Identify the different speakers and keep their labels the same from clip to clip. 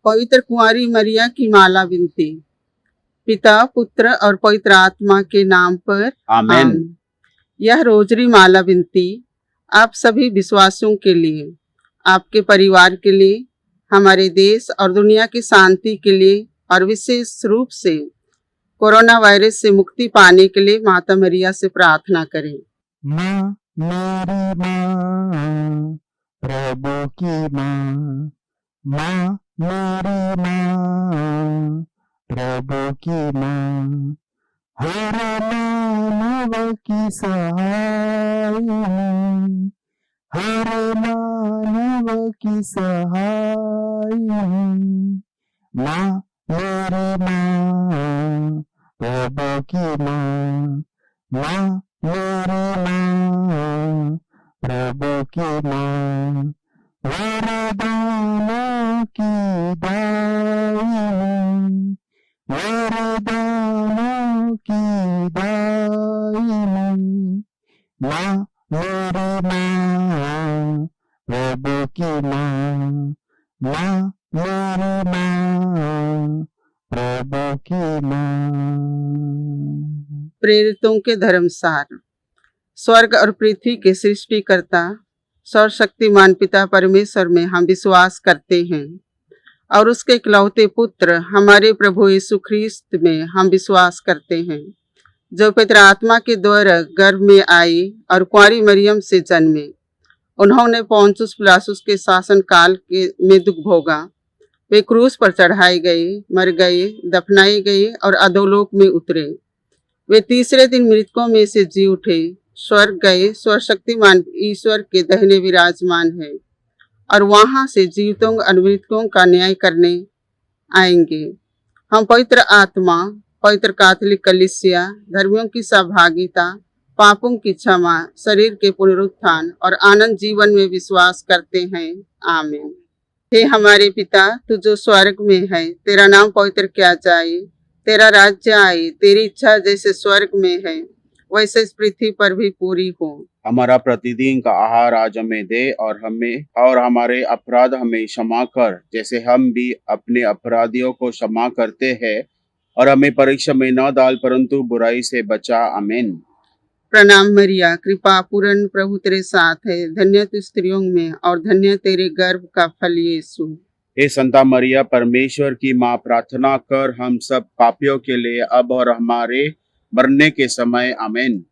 Speaker 1: पवित्र कुंवारी मरिया की माला विनती। पिता, पुत्र और पवित्र आत्मा के नाम पर
Speaker 2: आमीन।
Speaker 1: यह रोजरी माला विनती आप सभी विश्वासियों के लिए, आपके परिवार के लिए, हमारे देश और दुनिया की शांति के लिए और विशेष रूप से कोरोना वायरस से मुक्ति पाने के लिए माता मरिया से प्रार्थना करें।
Speaker 3: माँ मेरी माँ, प्रभु की माँ, माँ मेरी माँ, प्रभु की माँ, हर मानव की सहाय, हर मानव की सहाय, माँ मेरी माँ, प्रभु की माँ, माँ मेरी माँ, प्रभु की माँ, वरदानों की दायिनी, वरदानों की दायिनी, माँ मेरी माँ, प्रभु की माँ, माँ मेरी माँ, प्रभु की माँ।
Speaker 1: प्रेरितों के धर्मसार। स्वर्ग और पृथ्वी के सृष्टिकर्ता सर्वशक्तिमान पिता परमेश्वर में हम विश्वास करते हैं और उसके इकलौते पुत्र हमारे प्रभु यीशु ख्रीस्त में हम विश्वास करते हैं, जो पवित्र आत्मा के द्वारा गर्भ में आए और कुंवारी मरियम से जन्मे। उन्होंने पोंतुस पिलातुस के शासन काल में दुख भोगा। वे क्रूस पर चढ़ाए गए, मर गए, दफनाए गए और अधोलोक में उतरे। वे तीसरे दिन मृतकों में से जी उठे, स्वर्ग गए, सर्वशक्तिमान ईश्वर के दाहिने विराजमान है और वहां से जीवितों और मृतकों का न्याय करने आएंगे। हम पवित्र आत्मा, पवित्र कैथोलिक कलीसिया, धर्मियों की सहभागिता, पापों की क्षमा, शरीर के पुनरुत्थान और आनंद जीवन में विश्वास करते हैं। आमीन। हे हमारे पिता, तू जो स्वर्ग में है, तेरा नाम पवित्र किया जाए, तेरा राज्य आए, तेरी इच्छा जैसे स्वर्ग में है वैसे इस पृथ्वी पर भी पूरी हो।
Speaker 2: हमारा प्रतिदिन का आहार आज हमें दे और हमारे अपराध हमें क्षमा कर, जैसे हम भी अपने अपराधियों को क्षमा करते हैं, और हमें परीक्षा में न डाल परंतु बुराई से बचा। आमीन।
Speaker 1: प्रणाम मरिया, कृपा पूर्ण प्रभु तेरे साथ है, धन्य तू स्त्रियों में और धन्य तेरे गर्भ का फल यीशु।
Speaker 2: हे संता मरिया, परमेश्वर की माँ, प्रार्थना कर हम सब पापियों के लिए अब और हमारे मरने के समय। आमीन।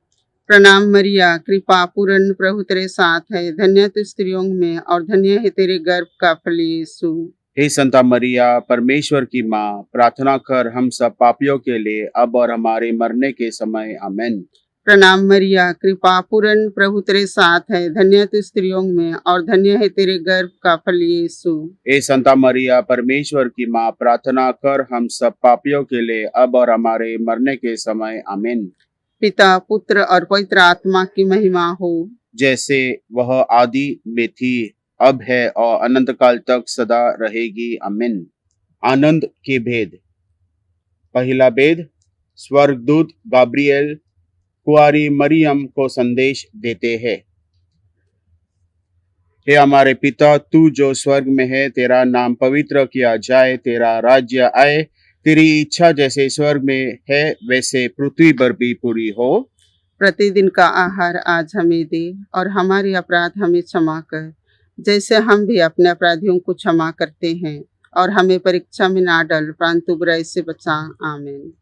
Speaker 1: प्रणाम मरिया, कृपा पूर्ण प्रभु तेरे साथ है, धन्य तू स्त्रियों में और धन्य है तेरे गर्भ का फल यीशु।
Speaker 2: हे संता मरिया, परमेश्वर की माँ, प्रार्थना कर हम सब पापियों के लिए अब और हमारे मरने के समय। आमीन।
Speaker 1: प्रणाम मरिया, कृपा पूर्ण प्रभु तेरे साथ है, धन्य तू स्त्रियों में और धन्य है तेरे गर्भ का फल यीशु।
Speaker 2: हे संता मरिया, परमेश्वर की माँ, प्रार्थना कर हम सब पापियों के लिए अब और हमारे मरने के समय। आमीन।
Speaker 1: पिता, पुत्र और पवित्र आत्मा की महिमा हो, जैसे
Speaker 2: वह आदि में थी, अब है और अनंत काल तक सदा रहेगी। आमीन। आनंद के भेद। पहला भेद, स्वर्गदूत गाब्रिएल कुंवारी मरियम को संदेश देते हैं। हे हमारे पिता, तू जो स्वर्ग में है, तेरा नाम पवित्र किया जाए, तेरा राज्य आए, तेरी इच्छा जैसे स्वर्ग में है वैसे पृथ्वी पर भी पूरी हो।
Speaker 1: प्रतिदिन का आहार आज हमें दे और हमारे अपराध हमें क्षमा कर, जैसे हम भी अपने अपराधियों को क्षमा करते हैं, और हमें परीक्षा में ना डाल परंतु बुराई से बचा। आमीन।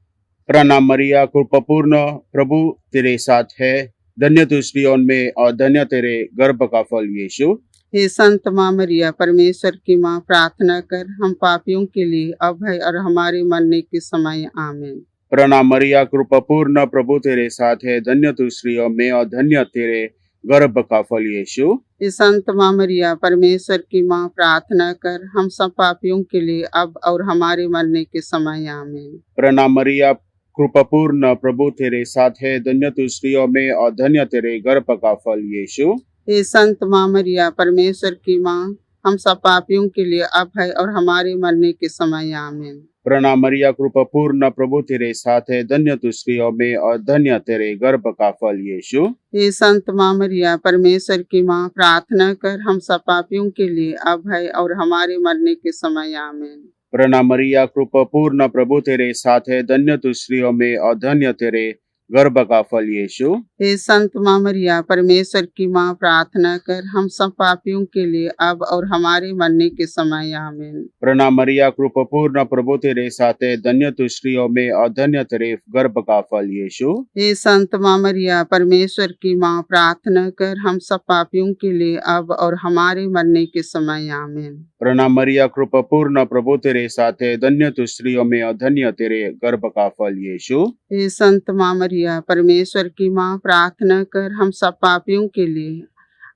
Speaker 2: प्रणाम मरिया, कृपापूर्ण प्रभु तेरे साथ है, धन्य तू स्त्रियों में और धन्य तेरे गर्भ का फल यीशु।
Speaker 1: हे संत माँ मरिया, परमेश्वर की माँ, प्रार्थना कर हम पापियों के लिए अब है और हमारे मरने के समय। आमीन।
Speaker 2: प्रणाम मरिया, कृपापूर्ण प्रभु तेरे साथ है, धन्य तू स्त्रियों में और धन्य तेरे गर्भ का फल यीशु।
Speaker 1: हे संत माँ मरिया, परमेश्वर की माँ, प्रार्थना कर हम सब पापियों के लिए अब और हमारे मरने के समय। आमीन।
Speaker 2: प्रणाम मरिया, कृपापूर्ण प्रभु तेरे साथ है, धन्य तू स्त्रियों में और धन्य तेरे गर्भ का फल यीशु।
Speaker 1: हे संत माँ मरिया, परमेश्वर की माँ, हम सब पापियों के लिए अब है और हमारे मरने के समय। आमीन।
Speaker 2: प्रणाम मरिया, कृपापूर्ण प्रभु तेरे साथ है, धन्य तू स्त्रियों में और धन्य तेरे गर्भ का फल यीशु।
Speaker 1: हे संत माँ मरिया, परमेश्वर की माँ, प्रार्थना कर हम सब पापियों के लिए अब है और हमारे मरने के समय। आमीन।
Speaker 2: प्रणाम मरिया, कृपा पूर्ण, प्रभु तेरे साथ है, धन्य तू स्त्रियों में और धन्य तेरे गर्भ का फल यीशु।
Speaker 1: हे संत माँ मरिया, परमेश्वर की माँ, प्रार्थना कर हम सब पापियों के लिए अब और हमारे मरने के समय, आमीन।
Speaker 2: प्रणाम मरिया, कृपा पूर्ण, प्रभु तेरे साथ है, धन्य तू स्त्रियों में और धन्य तेरे गर्भ का फल यीशु।
Speaker 1: हे संत माँ मरिया, परमेश्वर की माँ, प्रार्थना कर हम सब पापियों के लिए अब और हमारे मरने के समय, आमीन।
Speaker 2: प्रणाम मरिया, कृपा पूर्ण, प्रभु तेरे साथ है, धन्य तू स्त्रियों में और धन्य तेरे गर्भ का फल यीशु।
Speaker 1: हे संत माँ मरिया, परमेश्वर की माँ, प्रार्थना कर हम सब पापियों के लिए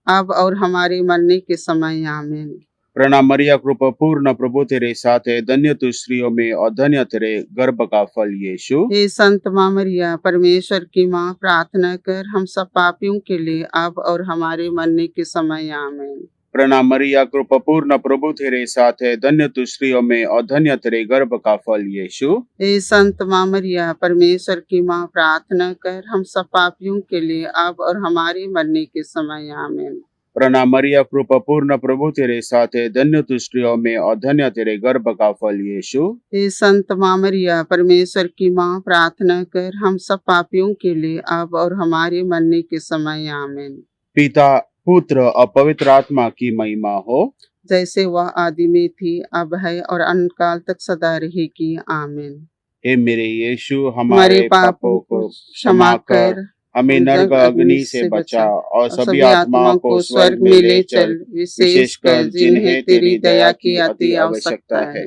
Speaker 1: अब और हमारे मरने के समय, आमीन।
Speaker 2: प्रणाम मरिया, कृपा पूर्ण, प्रभु तेरे साथ है, धन्य तू स्त्रियों में और धन्य तेरे गर्भ का फल यीशु।
Speaker 1: हे संत माँ मरिया, परमेश्वर की माँ, प्रार्थना कर हम सब पापियों के लिए अब और हमारे मरने के समय, आमीन।
Speaker 2: प्रणाम मरिया, कृपा पूर्ण, प्रभु तेरे साथ है, धन्य तू स्त्रियों में और धन्य तेरे गर्भ का फल यीशु।
Speaker 1: हे संत माँ मरिया, परमेश्वर की माँ, प्रार्थना कर हम सब पापियों के लिए अब और हमारे मरने के समय, आमीन।
Speaker 2: प्रणाम मरिया, कृपा पूर्ण, प्रभु तेरे साथ है, धन्य तू स्त्रियों में और धन्य तेरे गर्भ का फल यीशु।
Speaker 1: हे संत माँ मरिया, परमेश्वर की माँ, प्रार्थना कर हम सब पापियों के लिए अब और हमारे मरने के समय, आमीन।
Speaker 2: पिता, पुत्र और पवित्र आत्मा की महिमा हो,
Speaker 1: जैसे वह आदि में थी, अब है और अनंतकाल तक सदा रहेगी, आमीन।
Speaker 2: हे मेरे यीशु,
Speaker 1: हमारे
Speaker 2: हमारे
Speaker 1: पापों को क्षमा कर
Speaker 2: हमें नरक अग्नि से बचा और सभी आत्माओं को स्वर्ग में ले चल,
Speaker 1: विशेषकर जिन्हें तेरी दया की अति आवश्यकता है।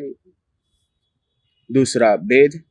Speaker 2: दूसरा भेद,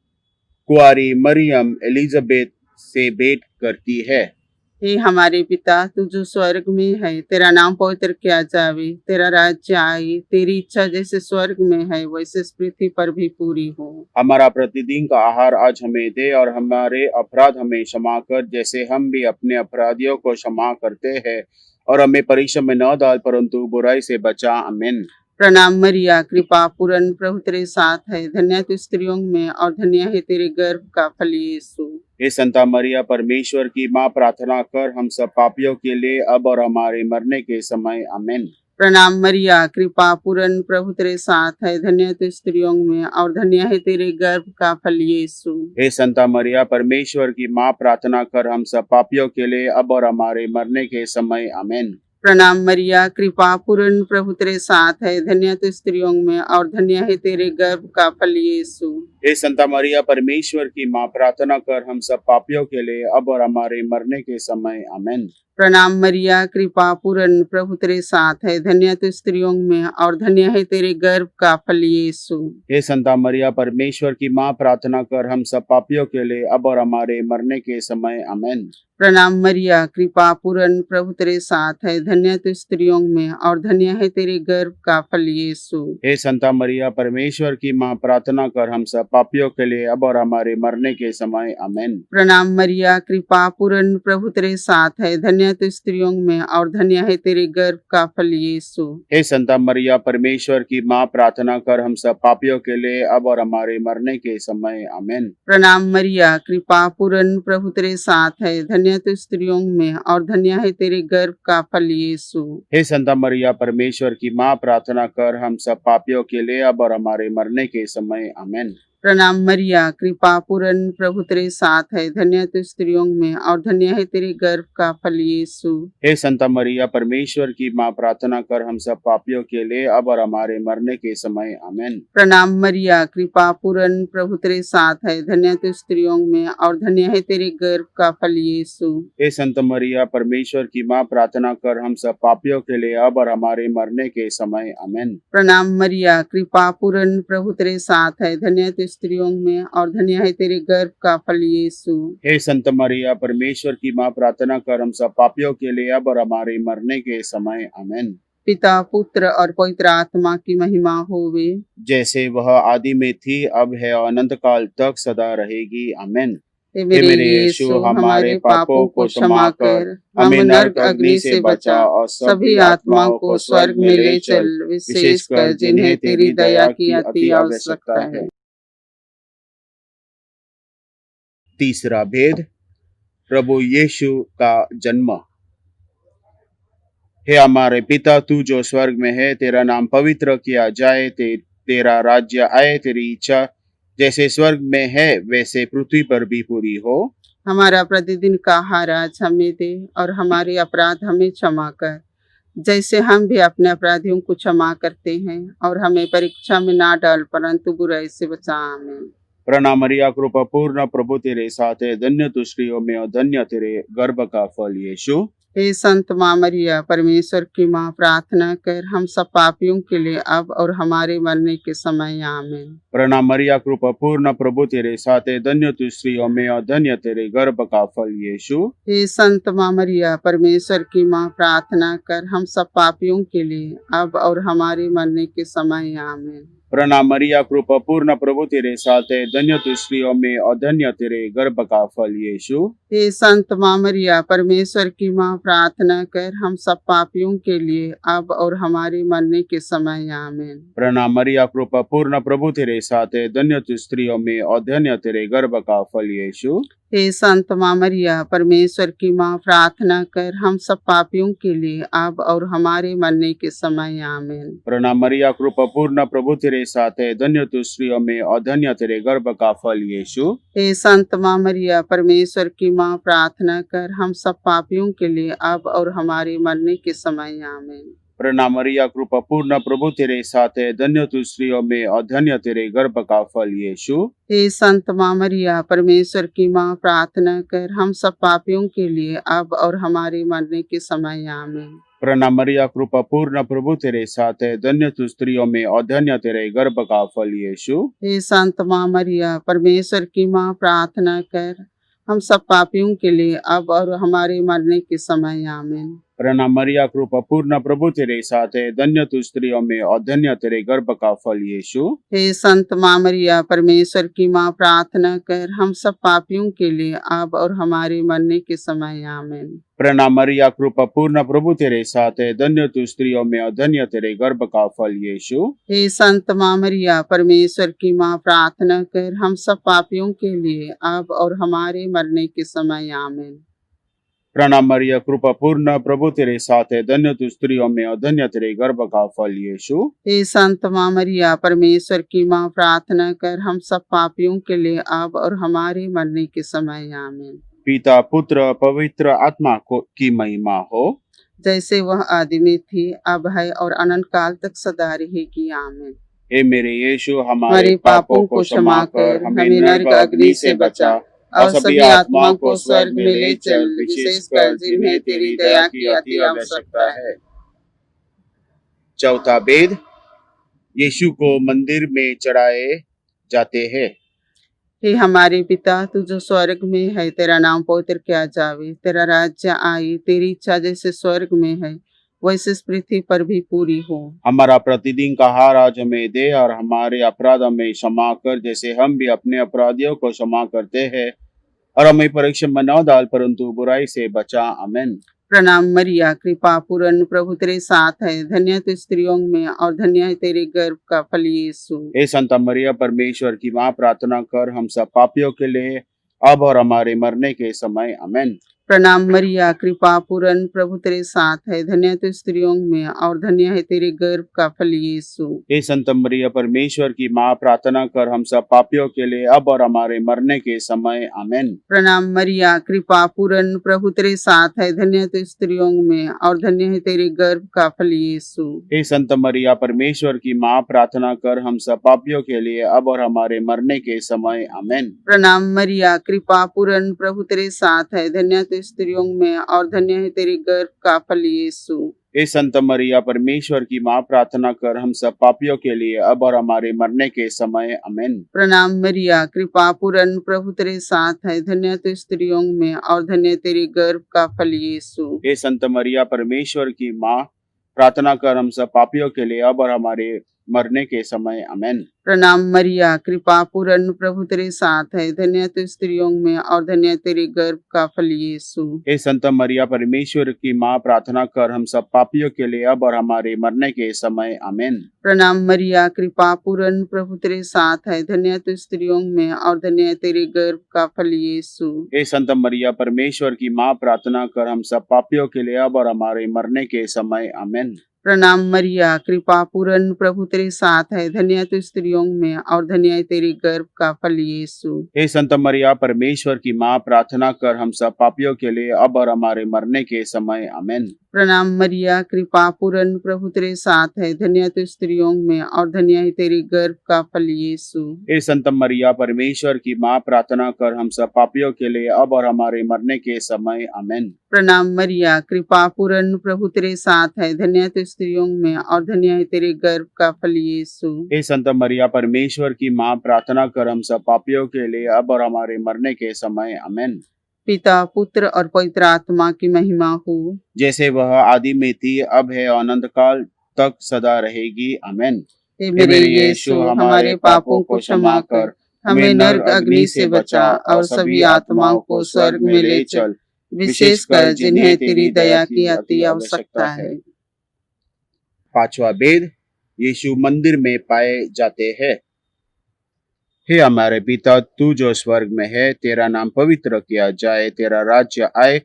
Speaker 2: कुआरी मरियम एलिजाबेथ से भेंट करती है।
Speaker 1: हे हमारे पिता, तू जो स्वर्ग में है, तेरा नाम पवित्र किया जावे, तेरा राज्य आए, तेरी इच्छा जैसे स्वर्ग में है वैसे इस पृथ्वी पर भी पूरी हो।
Speaker 2: हमारा प्रतिदिन का आहार आज हमें दे और हमारे अपराध हमें क्षमा कर, जैसे हम भी अपने अपराधियों को क्षमा करते हैं, और हमें परीक्षा में न डाल परंतु बुराई से बचा। आमीन।
Speaker 1: प्रणाम मरिया, कृपा पूर्ण, प्रभु तेरे साथ है, धन्य तू स्त्रियों में और धन्य है तेरे गर्भ का फल यीशु।
Speaker 2: हे संता मरिया, परमेश्वर की माँ, प्रार्थना कर हम सब पापियों के लिए अब और हमारे मरने के समय। आमीन।
Speaker 1: प्रणाम मरिया, कृपा पूर्ण, प्रभु तेरे साथ है, धन्य तू स्त्रियों में और धन्य है तेरे गर्भ का फल यीशु।
Speaker 2: हे संता मरिया, परमेश्वर की माँ, प्रार्थना कर हम सब पापियों के लिए अब और हमारे मरने के समय। आमीन।
Speaker 1: प्रणाम मरिया, कृपा पूर्ण, प्रभु तेरे साथ है, धन्य तू स्त्रियों में और धन्य है तेरे गर्भ का फल यीशु।
Speaker 2: हे संता मरिया, परमेश्वर की माँ, प्रार्थना कर हम सब पापियों के लिए अब और हमारे मरने के समय। आमीन।
Speaker 1: प्रणाम मरिया, कृपा पूर्ण, प्रभु तेरे साथ है, धन्य तू स्त्रियों में और धन्य है तेरे गर्भ का फल यीशु।
Speaker 2: हे संता मरिया, परमेश्वर की माँ, प्रार्थना कर हम सब पापियों के लिए अब और हमारे मरने के समय। आमीन।
Speaker 1: प्रणाम मरिया, कृपा पूर्ण, प्रभु तेरे साथ है, धन्य तू स्त्रियों में और धन्य है तेरे गर्भ का फल यीशु।
Speaker 2: हे संता मरिया, परमेश्वर की माँ, प्रार्थना कर हम सब पापियों के लिए अब और हमारे मरने के समय। आमीन।
Speaker 1: प्रणाम मरिया, कृपा पूर्ण, प्रभु तेरे साथ है, धन्य तू स्त्रियों में और धन्य है तेरे गर्भ का फल यीशु।
Speaker 2: हे संता मरिया, परमेश्वर की माँ, प्रार्थना कर हम सब पापियों के लिए अब और हमारे मरने के समय। आमीन।
Speaker 1: प्रणाम मरिया, कृपा पूर्ण, प्रभु तेरे साथ है, धन्य तू स्त्रियों में और धन्य है तेरे गर्भ का फल यीशु।
Speaker 2: हे संता मरिया, परमेश्वर की माँ, प्रार्थना कर हम सब पापियों के लिए अब और हमारे मरने के समय। आमीन।
Speaker 1: प्रणाम मरिया, कृपा पूर्ण, प्रभु तेरे साथ है, धन्य तू स्त्रियों में और धन्य है तेरे गर्भ का फल यीशु।
Speaker 2: हे संता मरिया, परमेश्वर की माँ, प्रार्थना कर हम सब पापियों के लिए अब और हमारे मरने के समय। आमीन।
Speaker 1: प्रणाम मरिया, कृपा पूर्ण, प्रभु तेरे साथ है, धन्य तू स्त्रियों में और धन्य है तेरे गर्भ का फल यीशु।
Speaker 2: हे संता मरिया, परमेश्वर की माँ, प्रार्थना कर हम सब पापियों के लिए अब और हमारे मरने के समय। आमीन।
Speaker 1: प्रणाम मरिया, कृपा पूर्ण, प्रभु तेरे साथ है, धन्य तू स्त्रियों में और धन्य है तेरे गर्भ का फल यीशु।
Speaker 2: हे संता मरिया, परमेश्वर की माँ, प्रार्थना कर हम सब पापियों के लिए अब और हमारे मरने के समय। आमीन।
Speaker 1: पिता, पुत्र और पवित्र आत्मा की महिमा होवे,
Speaker 2: जैसे वह आदि में थी, अब है और अनंत काल तक सदा रहेगी। आमीन।
Speaker 1: हे
Speaker 2: हे
Speaker 1: मेरे यीशु, हमारे पापों को क्षमा कर, हमें नरक अग्नि से बचा और सभी आत्माओं को स्वर्ग में ले चल, विशेषकर जिन्हें तेरी दया की अति आवश्यकता है।
Speaker 2: तीसरा भेद, प्रभु यीशु का जन्म। हे हमारे पिता, तू जो स्वर्ग में है, तेरा नाम पवित्र किया जाए, तेरा राज्य आए, तेरी इच्छा जैसे स्वर्ग में है वैसे पृथ्वी पर भी पूरी हो।
Speaker 1: हमारा प्रतिदिन का आहार आज हमें दे, और हमारे अपराध हमें क्षमा कर, जैसे हम भी अपने अपराधियों को क्षमा करते हैं, और हमें परीक्षा में ना डाल, परंतु बुराई से बचा। आमीन।
Speaker 2: प्रणाम मरिया, कृपा पूर्ण, प्रभु तेरे साथ है, धन्य तू स्त्रियों में और धन्य तेरे गर्भ का फल यीशु।
Speaker 1: हे संत माँ मरिया, परमेश्वर की माँ, प्रार्थना कर हम सब पापियों के लिए अब और हमारे मरने के समय। आमीन।
Speaker 2: प्रणाम मरिया, कृपा पूर्ण, प्रभु तेरे साथ है, धन्य तू स्त्रियों में और धन्य तेरे गर्भ का फल यीशु।
Speaker 1: हे संत माँ मरिया, परमेश्वर की माँ, प्रार्थना कर हम सब पापियों के लिए अब और हमारे मरने के समय। आमीन।
Speaker 2: प्रणाम मरिया, कृपा पूर्ण, प्रभु तेरे साथ है, धन्य तू स्त्रियों में और धन्य तेरे गर्भ का फल यीशु।
Speaker 1: हे संत माँ मरिया, परमेश्वर की माँ, प्रार्थना कर हम सब पापियों के लिए अब और हमारे मरने के समय। आमीन।
Speaker 2: प्रणाम मरिया, कृपा पूर्ण, प्रभु तेरे साथ है, धन्य तू स्त्रियों में और धन्य तेरे गर्भ का फल यीशु।
Speaker 1: हे संत माँ मरिया, परमेश्वर की माँ, प्रार्थना कर हम सब पापियों के लिए अब और हमारे मरने के समय। आमीन।
Speaker 2: प्रणाम मरिया, कृपा पूर्ण, प्रभु तेरे साथ है, धन्य तू स्त्रियों में और धन्य तेरे गर्भ का फल यीशु।
Speaker 1: हे संत माँ मरिया, परमेश्वर की माँ, प्रार्थना कर हम सब पापियों के लिए अब और हमारे मरने के समय। आमीन।
Speaker 2: प्रणाम मरिया, कृपा पूर्ण, प्रभु तेरे साथ है, धन्य तू स्त्रियों में और धन्य तेरे गर्भ का फल यीशु।
Speaker 1: हे संत माँ मरिया, परमेश्वर की माँ, प्रार्थना कर हम सब पापियों के लिए अब और हमारे मरने के समय। आमीन।
Speaker 2: प्रणाम मरिया, कृपा पूर्ण, प्रभु तेरे साथ है, धन्य तू स्त्रियों में और धन्य तेरे गर्भ का फल यीशु।
Speaker 1: हे संत माँ मरिया, परमेश्वर की माँ, प्रार्थना कर हम सब पापियों के लिए अब और हमारे मरने के समय। आमीन।
Speaker 2: प्रणाम मरिया, कृपा पूर्ण, प्रभु तेरे साथ है, धन्य तू स्त्रियों में और धन्य तेरे गर्भ का फल यीशु।
Speaker 1: हे संत माँ मरिया, परमेश्वर की माँ, प्रार्थना कर हम सब पापियों के लिए अब और हमारे मरने के समय। आमीन।
Speaker 2: प्रणाम मरिया, कृपा पूर्ण, प्रभु तेरे साथ है, धन्य तू स्त्रियों में और धन्य तेरे गर्भ का फल यीशु।
Speaker 1: हे संत माँ मरिया, परमेश्वर की माँ, प्रार्थना कर हम सब पापियों के लिए अब और हमारे मरने के समय। आमीन।
Speaker 2: प्रणाम मरिया, कृपा पूर्ण, प्रभु तेरे साथ है, धन्य तू स्त्रियों में और धन्य तेरे गर्भ का फल यीशु।
Speaker 1: हे संत माँ मरिया, परमेश्वर की माँ, प्रार्थना कर हम सब पापियों के लिए अब और हमारे मरने के समय। आमीन।
Speaker 2: पिता, पुत्र, पवित्र आत्मा को की महिमा हो,
Speaker 1: जैसे वह आदि में थी, अब है और अनंत काल तक सदा रहेगी। आमीन।
Speaker 2: हे मेरे यीशु, हमारे
Speaker 1: हमारे
Speaker 2: पापों को क्षमा कर, हमें नरक अग्नि से बचा
Speaker 1: और सभी आत्माओं को स्वर्ग में ले चल, विशेषकर जिन्हें तेरी दया की अति आवश्यकता है।
Speaker 2: चौथा भेद, यीशु को मंदिर में चढ़ाए जाते हैं।
Speaker 1: हे हमारे पिता, तू जो स्वर्ग में है, तेरा नाम पवित्र किया जावे, तेरा राज्य आए, तेरी इच्छा जैसे स्वर्ग में है वैसे इस पृथ्वी पर भी पूरी हो।
Speaker 2: हमारा प्रतिदिन का आहार आज हमें दे, और हमारे अपराध हमें क्षमा कर, जैसे हम भी अपने अपराधियों को क्षमा करते हैं, और हमें परीक्षा में न डाल, परंतु बुराई से बचा। आमीन।
Speaker 1: प्रणाम मरिया, कृपा पूर्ण, प्रभु तेरे साथ है, धन्य तू स्त्रियों में और धन्य है तेरे गर्भ का फल यीशु।
Speaker 2: हे संत मरिया, परमेश्वर की माँ, प्रार्थना कर हम सब पापियों के लिए अब और हमारे मरने के समय। आमीन।
Speaker 1: प्रणाम मरिया, कृपा पूर्ण, प्रभु तेरे साथ है, धन्य तू स्त्रियों में और धन्य है तेरे गर्भ का फल यीशु।
Speaker 2: हे संत मरिया, परमेश्वर की माँ, प्रार्थना कर हम सब पापियों के लिए अब और हमारे मरने के समय। आमीन।
Speaker 1: प्रणाम मरिया, कृपा पूर्ण, प्रभु तेरे साथ है, धन्य तू स्त्रियों में और धन्य है तेरे गर्भ का फल यीशु।
Speaker 2: हे संत मरिया, परमेश्वर की माँ, प्रार्थना कर हम सब पापियों के लिए अब और हमारे मरने के समय। आमीन।
Speaker 1: प्रणाम मरिया, कृपा पूर्ण, प्रभु तेरे साथ है, धन्य तू स्त्रियों में और धन्य है तेरे गर्भ का फल यीशु।
Speaker 2: हे संत मरिया, परमेश्वर की माँ, प्रार्थना कर हम सब पापियों के लिए अब और हमारे मरने के समय। आमीन।
Speaker 1: प्रणाम मरिया, कृपा पूर्ण, प्रभु तेरे साथ है, धन्य तू स्त्रियों में और धन्य तेरे गर्भ का फल यीशु।
Speaker 2: हे संत मरिया, परमेश्वर की माँ, प्रार्थना कर हम सब पापियों के लिए अब और हमारे मरने के समय। आमीन।
Speaker 1: प्रणाम मरिया, कृपा पूर्ण, प्रभु तेरे साथ है, धन्य तू स्त्रियों में और धन्य तेरे गर्भ का फल यीशु।
Speaker 2: हे संत मरिया, परमेश्वर की माँ, प्रार्थना कर हम सब पापियों के लिए अब और हमारे मरने के समय। आमीन।
Speaker 1: प्रणाम मरिया, कृपा पूर्ण, प्रभु तेरे साथ है, धन्य तू स्त्रियों में और धन्य तेरे गर्भ का फल यीशु।
Speaker 2: हे संत मरिया, परमेश्वर की माँ, प्रार्थना कर हम सब पापियों के लिए अब और हमारे मरने के समय। आमीन।
Speaker 1: प्रणाम मरिया, कृपा पूर्ण, प्रभु तेरे साथ है, धन्य है तू स्त्रियों में और धन्य है तेरे गर्भ का फल यीशु।
Speaker 2: हे संत मरिया परमेश्वर की माँ, प्रार्थना कर हम सब पापियों के लिए अब और हमारे मरने के समय। आमीन।
Speaker 1: प्रणाम मरिया, कृपा पूर्ण, प्रभु तेरे साथ है, धन्य है तू स्त्रियों में और धन्य है तेरे गर्भ का फल यीशु।
Speaker 2: हे संत मरिया परमेश्वर की माँ, प्रार्थना कर हम सब पापियों के लिए अब और हमारे मरने के समय। आमीन।
Speaker 1: प्रणाम मरिया, कृपा पूर्ण, प्रभु तेरे साथ है, धन्य है तू स्त्रियों में और धन्य है तेरे गर्भ का फल यीशु।
Speaker 2: हे संत मरिया परमेश्वर की माँ, प्रार्थना कर हम सब पापियों के लिए अब और हमारे मरने के समय। आमीन।
Speaker 1: पिता, पुत्र और पवित्र आत्मा की महिमा हो,
Speaker 2: जैसे वह आदि में थी, अब है और अनंत काल तक सदा रहेगी। आमीन।
Speaker 1: हे
Speaker 2: हे
Speaker 1: मेरे यीशु, हमारे पापों को क्षमा कर, हमें नरक अग्नि से बचा और सभी आत्माओं को स्वर्ग में ले चल, विशेषकर जिन्हें तेरी दया की अति आवश्यकता है।
Speaker 2: पांचवा भेद, यीशु मंदिर में पाए जाते हैं। हे हमारे पिता, तू जो स्वर्ग में है, तेरा नाम पवित्र किया जाए, तेरा राज्य आए,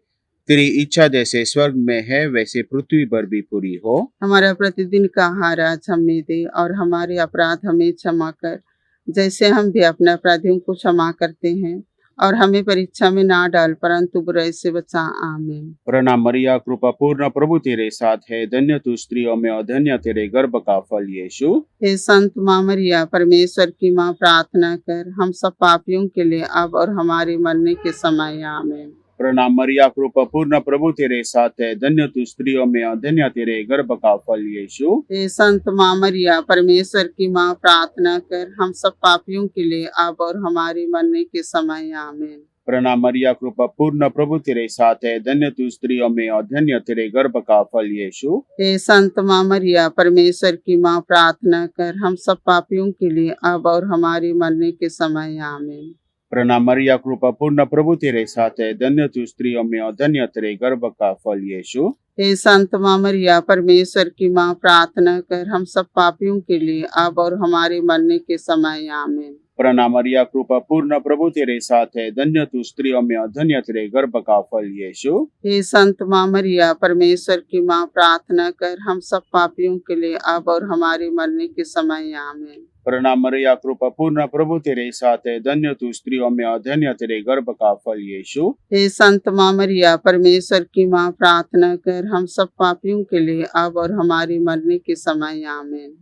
Speaker 2: तेरी इच्छा जैसे स्वर्ग में है वैसे पृथ्वी पर भी पूरी हो।
Speaker 1: हमारा प्रतिदिन का आहार आज हमें दे और हमारे अपराध हमें क्षमा कर, जैसे हम भी अपने अपराधियों को क्षमा करते हैं, और हमें परीक्षा में ना डाल परंतु बुराई से बचा। आमीन।
Speaker 2: प्रणाम मरिया, कृपा पूर्ण, प्रभु तेरे साथ है, धन्य तू स्त्रियों में और धन्य तेरे गर्भ का फल यीशु।
Speaker 1: हे संत माँ मरिया, परमेश्वर की माँ, प्रार्थना कर हम सब पापियों के लिए अब और हमारे मरने के समय। आमीन।
Speaker 2: प्रणाम मरिया, कृपा पूर्ण, प्रभु तेरे साथ है, धन्य तू स्त्रियों में और धन्य तेरे गर्भ का फल यीशु।
Speaker 1: हे संत माँ मरिया, परमेश्वर की माँ, प्रार्थना कर हम सब पापियों के लिए अब और हमारे मरने के समय। आमीन।
Speaker 2: प्रणाम मरिया, कृपा पूर्ण, प्रभु तेरे साथ है, धन्य तू स्त्रियों में और धन्य तेरे गर्भ का फल यीशु।
Speaker 1: हे संत माँ मरिया, परमेश्वर की माँ, प्रार्थना कर हम सब पापियों के लिए अब और हमारे मरने के समय। आमीन।
Speaker 2: प्रणाम मरिया, कृपा पूर्ण, प्रभु तेरे साथ है, धन्य तू स्त्रियों में और धन्य तेरे गर्भ का फल यीशु।
Speaker 1: हे संत माँ मरिया, परमेश्वर की माँ, प्रार्थना कर हम सब पापियों के लिए अब और हमारे मरने के समय। आमीन।
Speaker 2: प्रणाम मरिया, कृपा पूर्ण, प्रभु तेरे साथ है, धन्य तू स्त्रियों में और धन्य तेरे गर्भ का फल यीशु।
Speaker 1: हे संत माँ मरिया, परमेश्वर की माँ, प्रार्थना कर हम सब पापियों के लिए अब और हमारे मरने के समय। आमीन।
Speaker 2: प्रणाम मरिया, कृपा पूर्ण, प्रभु तेरे साथ है, धन्य तू स्त्रियों में और धन्य तेरे गर्भ का फल यीशु।
Speaker 1: हे संत माँ मरिया, परमेश्वर की माँ, प्रार्थना कर हम सब पापियों के लिए अब और हमारे मरने के समय। आमीन।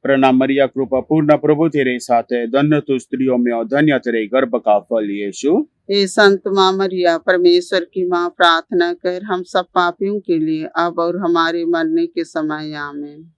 Speaker 2: प्रणाम मरिया, कृपा पूर्ण, प्रभु तेरे साथ है, धन्य तू स्त्रियों में और धन्य तेरे गर्भ का फल यीशु।
Speaker 1: हे संत माँ मरिया, परमेश्वर की माँ, प्रार्थना कर हम सब पापियों के लिए अब और हमारे मरने के समय। आमीन।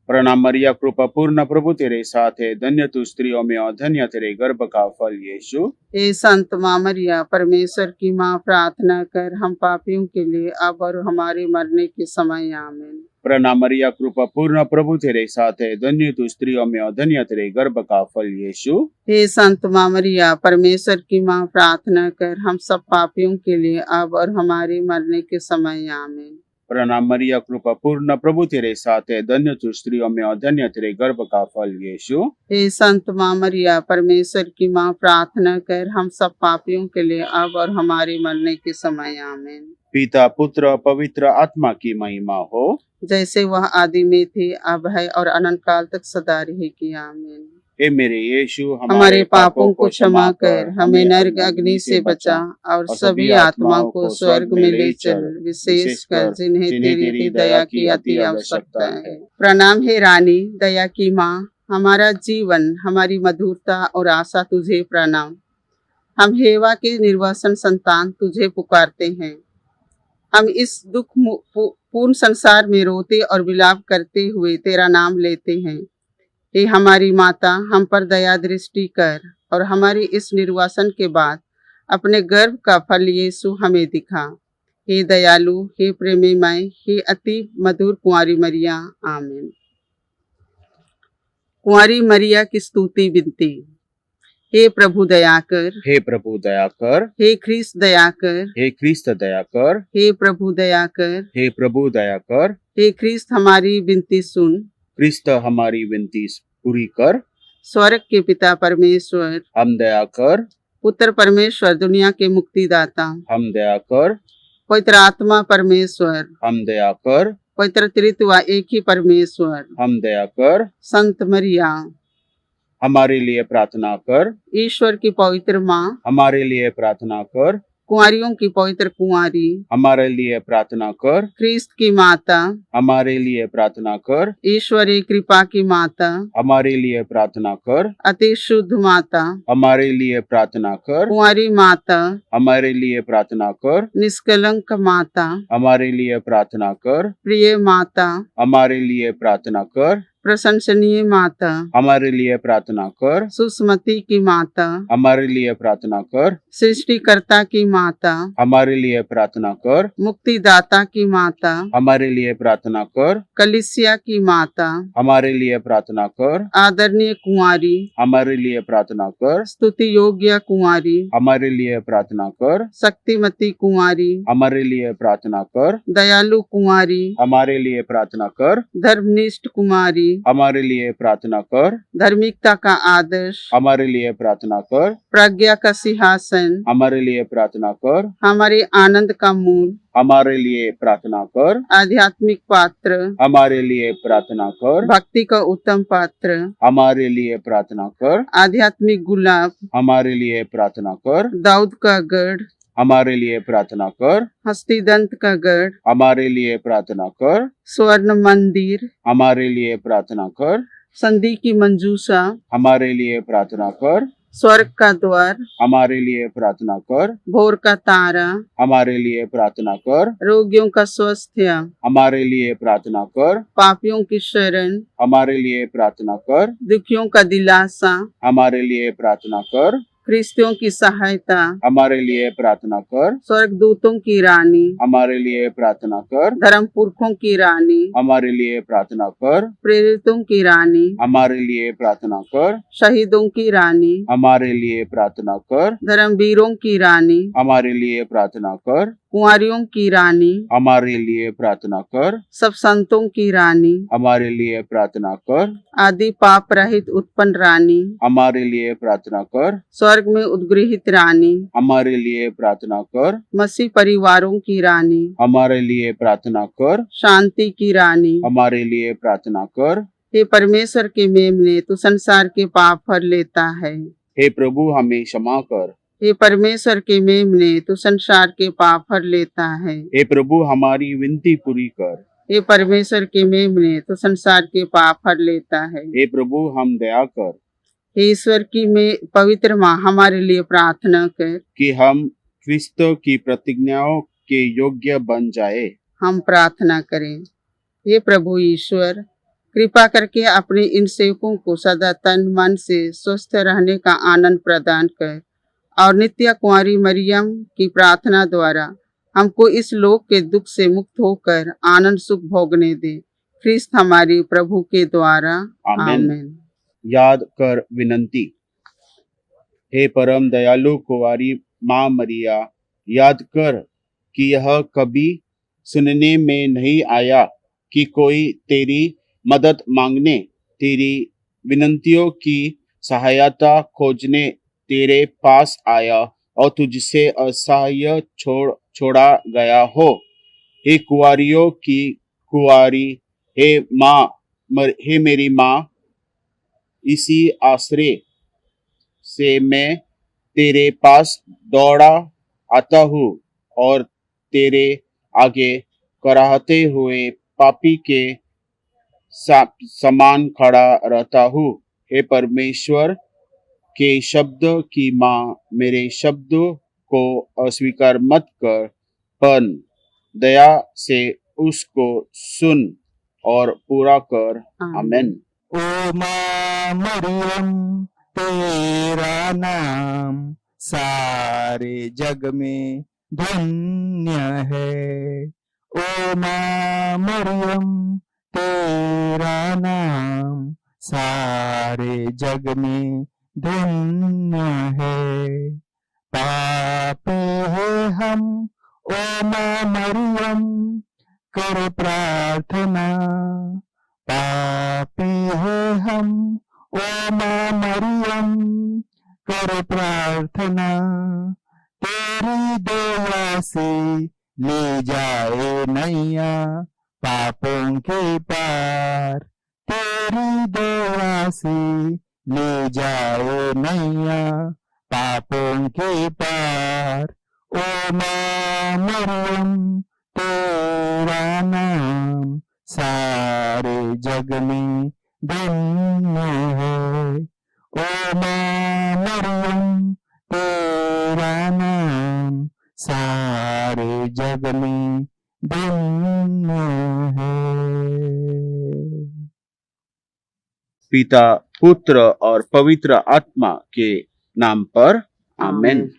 Speaker 2: प्रणाम मरिया, कृपा पूर्ण, प्रभु तेरे साथ है, धन्य तू स्त्रियों में और धन्य तेरे गर्भ का फल यीशु।
Speaker 1: हे संत माँ मरिया, परमेश्वर की माँ, प्रार्थना कर हम पापियों के लिए अब और हमारे मरने के समय। आमीन।
Speaker 2: प्रणाम मरिया, कृपा पूर्ण, प्रभु तेरे साथ है, धन्य तू स्त्रियों में और धन्य तेरे गर्भ का फल यीशु।
Speaker 1: हे संत माँ मरिया, परमेश्वर की माँ, प्रार्थना कर हम सब पापियों के लिए अब और हमारे मरने के समय। आमीन।
Speaker 2: प्रणाम मरिया, कृपा पूर्ण, प्रभु तेरे साथ है, धन्य तू स्त्रियों में और धन्य तेरे गर्भ का फल यीशु।
Speaker 1: हे संत माँ मरिया, परमेश्वर की माँ, प्रार्थना कर हम सब पापियों के लिए अब और हमारे मरने के समय। आमीन।
Speaker 2: पिता, पुत्र, पवित्र आत्मा की महिमा हो,
Speaker 1: जैसे वह आदि में थी, अब है और अनंत काल तक सदा रहेगी। आमीन।
Speaker 2: हे मेरे यीशु,
Speaker 1: हमारे पापों को क्षमा कर, हमें नरक अग्नि से बचा और सभी आत्माओं को स्वर्ग में ले चल, विशेषकर जिन्हें तेरी दया की अति आवश्यकता है। प्रणाम हे रानी, दया की माँ, हमारा जीवन, हमारी मधुरता और आशा तुझे प्रणाम। हम हेवा के निर्वासन संतान तुझे पुकारते हैं। हम इस दुख पूर्ण संसार में रोते और विलाप करते हुए तेरा नाम लेते हैं। हे हमारी माता, हम पर दया दृष्टि कर और हमारी इस निर्वासन के बाद अपने गर्भ का फल यीशु हमें दिखा। हे दयालु, हे प्रेमीमय, हे अति मधुर कुंवारी मरिया। आमीन। कुंवारी मरिया की स्तुति विनती। हे प्रभु दया कर,
Speaker 2: हे प्रभु दया कर,
Speaker 1: हे ख्रीस्त दया कर,
Speaker 2: हे ख्रीस्त दया कर,
Speaker 1: हे प्रभु दया कर,
Speaker 2: हे प्रभु दया कर,
Speaker 1: हे ख्रीस्त हमारी विनती सुन,
Speaker 2: ख्रीस्त हमारी विनती पूरी कर।
Speaker 1: स्वर्ग के पिता परमेश्वर,
Speaker 2: हम दया कर।
Speaker 1: पुत्र परमेश्वर, दुनिया के मुक्तिदाता,
Speaker 2: हम दया कर।
Speaker 1: पवित्र आत्मा परमेश्वर,
Speaker 2: हम दया कर।
Speaker 1: पवित्र त्रित्व एक ही परमेश्वर,
Speaker 2: हम दया कर,
Speaker 1: संत मरिया,
Speaker 2: हमारे लिए प्रार्थना कर,
Speaker 1: ईश्वर की पवित्र माँ,
Speaker 2: हमारे लिए प्रार्थना कर,
Speaker 1: कुंवारियों की पवित्र कुंवारी,
Speaker 2: हमारे लिए प्रार्थना कर,
Speaker 1: ख्रिस्त की माता,
Speaker 2: हमारे लिए प्रार्थना कर,
Speaker 1: ईश्वरीय कृपा की माता,
Speaker 2: हमारे लिए प्रार्थना कर,
Speaker 1: अति शुद्ध माता,
Speaker 2: हमारे लिए प्रार्थना कर,
Speaker 1: कुंवारी माता,
Speaker 2: हमारे लिए प्रार्थना कर,
Speaker 1: निष्कलंक माता,
Speaker 2: हमारे लिए प्रार्थना कर,
Speaker 1: प्रिय माता,
Speaker 2: हमारे लिए प्रार्थना कर,
Speaker 1: प्रशंसनीय माता,
Speaker 2: हमारे लिए प्रार्थना कर,
Speaker 1: सुस्मति की माता,
Speaker 2: हमारे लिए प्रार्थना कर,
Speaker 1: सृष्टिकर्ता की माता,
Speaker 2: हमारे लिए प्रार्थना कर,
Speaker 1: मुक्तिदाता की माता,
Speaker 2: हमारे लिए प्रार्थना कर,
Speaker 1: कलिसिया की माता,
Speaker 2: हमारे लिए प्रार्थना कर,
Speaker 1: आदरणीय कुंवारी,
Speaker 2: हमारे लिए प्रार्थना कर,
Speaker 1: स्तुति योग्य कुंवारी,
Speaker 2: हमारे लिए प्रार्थना कर,
Speaker 1: शक्तिमती कुंवारी,
Speaker 2: हमारे लिए प्रार्थना कर,
Speaker 1: दयालु कुंवारी,
Speaker 2: हमारे लिए प्रार्थना कर,
Speaker 1: धर्मनिष्ठ कुमारी,
Speaker 2: हमारे लिए प्रार्थना कर,
Speaker 1: धार्मिकता का आदर्श,
Speaker 2: हमारे लिए प्रार्थना कर,
Speaker 1: प्रज्ञा का सिंहासन,
Speaker 2: हमारे लिए प्रार्थना कर,
Speaker 1: हमारे आनंद का मूल,
Speaker 2: हमारे लिए प्रार्थना कर,
Speaker 1: आध्यात्मिक पात्र,
Speaker 2: हमारे लिए प्रार्थना कर,
Speaker 1: भक्ति का उत्तम पात्र,
Speaker 2: हमारे लिए प्रार्थना कर,
Speaker 1: आध्यात्मिक गुलाब,
Speaker 2: हमारे लिए प्रार्थना कर,
Speaker 1: दाऊद का गढ़,
Speaker 2: हमारे लिए प्रार्थना कर,
Speaker 1: हस्तिदंत का गढ़,
Speaker 2: हमारे लिए प्रार्थना कर,
Speaker 1: स्वर्ण मंदिर,
Speaker 2: हमारे लिए प्रार्थना कर,
Speaker 1: संधि की मंजूषा,
Speaker 2: हमारे लिए प्रार्थना कर,
Speaker 1: स्वर्ग का द्वार,
Speaker 2: हमारे लिए प्रार्थना कर,
Speaker 1: भोर का तारा,
Speaker 2: हमारे लिए प्रार्थना कर,
Speaker 1: रोगियों का स्वास्थ्य,
Speaker 2: हमारे लिए प्रार्थना कर,
Speaker 1: पापियों की शरण,
Speaker 2: हमारे लिए प्रार्थना कर,
Speaker 1: दुखियों का दिलासा,
Speaker 2: हमारे लिए प्रार्थना कर,
Speaker 1: ख्रिस्तियों की सहायता,
Speaker 2: हमारे लिए प्रार्थना कर,
Speaker 1: स्वर्गदूतों की रानी,
Speaker 2: हमारे लिए प्रार्थना कर,
Speaker 1: धर्म पुरखों की रानी,
Speaker 2: हमारे लिए प्रार्थना कर,
Speaker 1: प्रेरितों की रानी,
Speaker 2: हमारे लिए प्रार्थना कर,
Speaker 1: शहीदों की रानी,
Speaker 2: हमारे लिए प्रार्थना कर,
Speaker 1: धर्मवीरों की रानी,
Speaker 2: हमारे लिए प्रार्थना कर,
Speaker 1: कुंवारियों की रानी,
Speaker 2: हमारे लिए प्रार्थना कर,
Speaker 1: सब संतों की रानी,
Speaker 2: हमारे लिए प्रार्थना कर,
Speaker 1: आदि पाप रहित उत्पन्न रानी,
Speaker 2: हमारे लिए प्रार्थना कर,
Speaker 1: स्वर्ग में उद्गृहित रानी,
Speaker 2: हमारे लिए प्रार्थना कर,
Speaker 1: मसीह परिवारों की रानी,
Speaker 2: हमारे लिए प्रार्थना कर,
Speaker 1: शांति की रानी,
Speaker 2: हमारे लिए प्रार्थना कर।
Speaker 1: हे परमेश्वर के मेमने, तू संसार के पाप हर लेता है।
Speaker 2: हे प्रभु हमें क्षमा कर।
Speaker 1: हे परमेश्वर के मेमने, तू संसार के पाप हर लेता है।
Speaker 2: हे प्रभु हमारी विनती पूरी कर।
Speaker 1: हे परमेश्वर के मेमने, तू संसार के पाप हर लेता है।
Speaker 2: हे प्रभु हम दया कर
Speaker 1: हे ईश्वर की में पवित्र माँ, हमारे लिए प्रार्थना कर
Speaker 2: कि हम क्रिस्त की प्रतिज्ञाओं के योग्य बन जाए।
Speaker 1: हम प्रार्थना करें। हे प्रभु ईश्वर, कृपा करके अपने इन सेवकों को सदा तन मन से स्वस्थ रहने का आनंद प्रदान कर और नित्य कुंवारी मरियम की प्रार्थना द्वारा हमको इस लोक के दुख से मुक्त होकर आनंद सुख भोगने दे। ख्रिस्त हमारे प्रभु के द्वारा
Speaker 2: आमीन।
Speaker 1: आमीन।
Speaker 2: याद कर विनंती। हे परम दयालु कुंवारी माँ मरिया, याद कर कि यह कभी सुनने में नहीं आया कि कोई तेरी मदद मांगने, तेरी विनंतियों की सहायता खोजने तेरे पास आया और तुझसे असहाय छोड़ा गया हो। हे कुंवारियों की कुंवारी, हे माँ, हे मेरी माँ, इसी आश्रय से मैं तेरे पास दौड़ा आता हूँ और तेरे आगे कराहते हुए पापी के समान खड़ा रहता हूँ। हे परमेश्वर के शब्द की माँ, मेरे शब्द को अस्वीकार मत कर, पर दया से उसको सुन और पूरा कर। आमीन।
Speaker 3: ओ माँ मरियम, तेरा नाम सारे जग में धन्य है। ओ माँ मरियम, तेरा नाम सारे जग में धन्य है। पापी है हम, ओ माँ मरियम, कर प्रार्थना। पापी है हम, ओ माँ मरियम, कर प्रार्थना। तेरी दया से ले जाए नैया पापों के पार। तेरी दया से ले जाए नैया पापों के पार। ओ माँ मरियम तेरा नाम सारे जग में धन्य है। ओ माँ मरियम तेरा नाम सारे जग में धन्य है।
Speaker 2: पिता, पुत्र और पवित्र आत्मा के नाम पर आमेन।